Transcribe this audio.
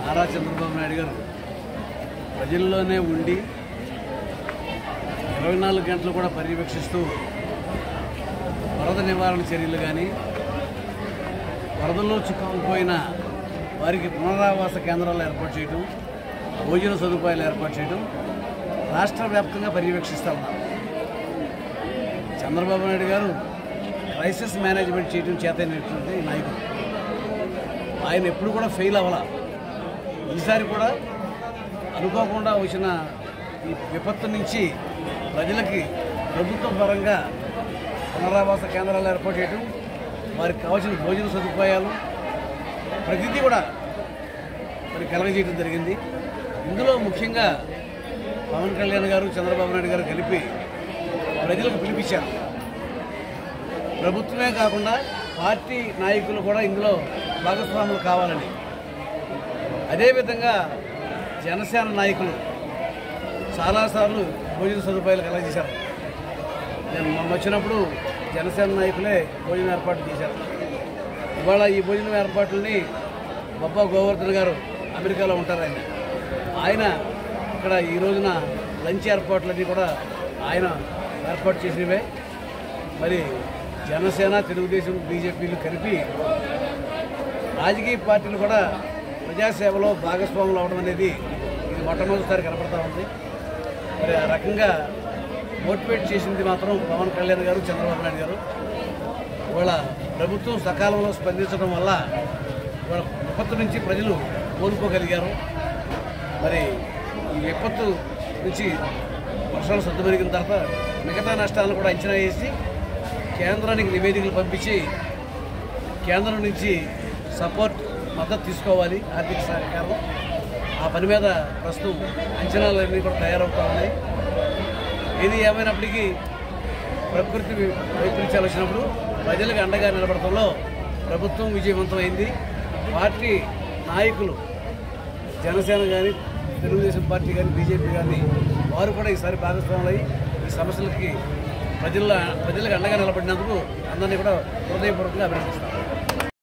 నారా చంద్రబాబు నాయుడు గారు ప్రజల్లోనే ఉండి 24 గంటలు కూడా పర్యవేక్షిస్తూ వరద నివారణ చర్యలు కానీ, వరదల్లో చిక్కుకుపోయిన వారికి పునరావాస కేంద్రాలు ఏర్పాటు చేయడం, భోజన సదుపాయాలు ఏర్పాటు చేయడం రాష్ట్ర వ్యాప్తంగా పర్యవేక్షిస్తూ ఉన్నారు. చంద్రబాబు నాయుడు గారు క్రైసిస్ మేనేజ్మెంట్ చేయడం చేతనటువంటి నాయకుడు. ఆయన ఎప్పుడు కూడా ఫెయిల్ అవ్వాల. ఈసారి కూడా అనుకోకుండా వచ్చిన ఈ విపత్తు నుంచి ప్రజలకి ప్రభుత్వ పరంగా పునరావాస కేంద్రాలు ఏర్పాటు చేయడం, వారికి కావాల్సిన భోజన సదుపాయాలు ప్రతిదీ కూడా మరి కలగజేయడం జరిగింది. ఇందులో ముఖ్యంగా పవన్ కళ్యాణ్ గారు, చంద్రబాబు నాయుడు గారు కలిపి ప్రజలకు పిలిపించారు. ప్రభుత్వమే కాకుండా పార్టీ నాయకులు కూడా ఇందులో భాగస్వాములు కావాలని. అదేవిధంగా జనసేన నాయకులు చాలాసార్లు భోజన సదుపాయాలు కలగజేశారు. నేను మొన్న వచ్చినప్పుడు జనసేన నాయకులే భోజన ఏర్పాట్లు చేశారు. ఇవాళ ఈ భోజనం ఏర్పాట్లని బొబ్బా గోవర్ధన్ గారు అమెరికాలో ఉంటారు. ఆయన ఇక్కడ ఈ రోజున లంచ్ ఏర్పాట్లన్నీ కూడా ఆయన ఏర్పాటు చేసినవే. మరి జనసేన, తెలుగుదేశం, బీజేపీలు కలిపి రాజకీయ పార్టీలు కూడా ప్రజాసేవలో భాగస్వాములు అవడం అనేది ఇది మొట్టమొదటిసారి కనపడతా ఉంది. మరి ఆ రకంగా మోటివేట్ చేసింది మాత్రం పవన్ కళ్యాణ్ గారు, చంద్రబాబు నాయుడు గారు. ఇవాళ ప్రభుత్వం సకాలంలో స్పందించడం వల్ల ఇవాళ విపత్తు నుంచి ప్రజలు కోలుకోగలిగారు. మరి ఈ విపత్తు నుంచి వర్షాలు సర్దుమరిగిన తర్వాత మిగతా నష్టాలను కూడా అంచనా వేసి కేంద్రానికి నివేదికలు పంపించి కేంద్రం నుంచి మద్దతు తీసుకోవాలి, ఆర్థిక సహకారం. ఆ పని మీద ప్రస్తుతం అంచనాలన్నీ కూడా తయారవుతూ ఉన్నాయి. ఏది ఏమైనప్పటికీ ప్రకృతి వైపరీత్యాలు వచ్చినప్పుడు ప్రజలకు అండగా నిలబడటంలో ప్రభుత్వం విజయవంతమైంది. పార్టీ నాయకులు జనసేన కానీ, తెలుగుదేశం పార్టీ కానీ, బీజేపీ కానీ వారు కూడా ఈసారి భాగస్వాములై ఈ సమస్యలకి ప్రజలకు అండగా నిలబడినందుకు అందరినీ కూడా హృదయపూర్వకంగా అభినందిస్తారు.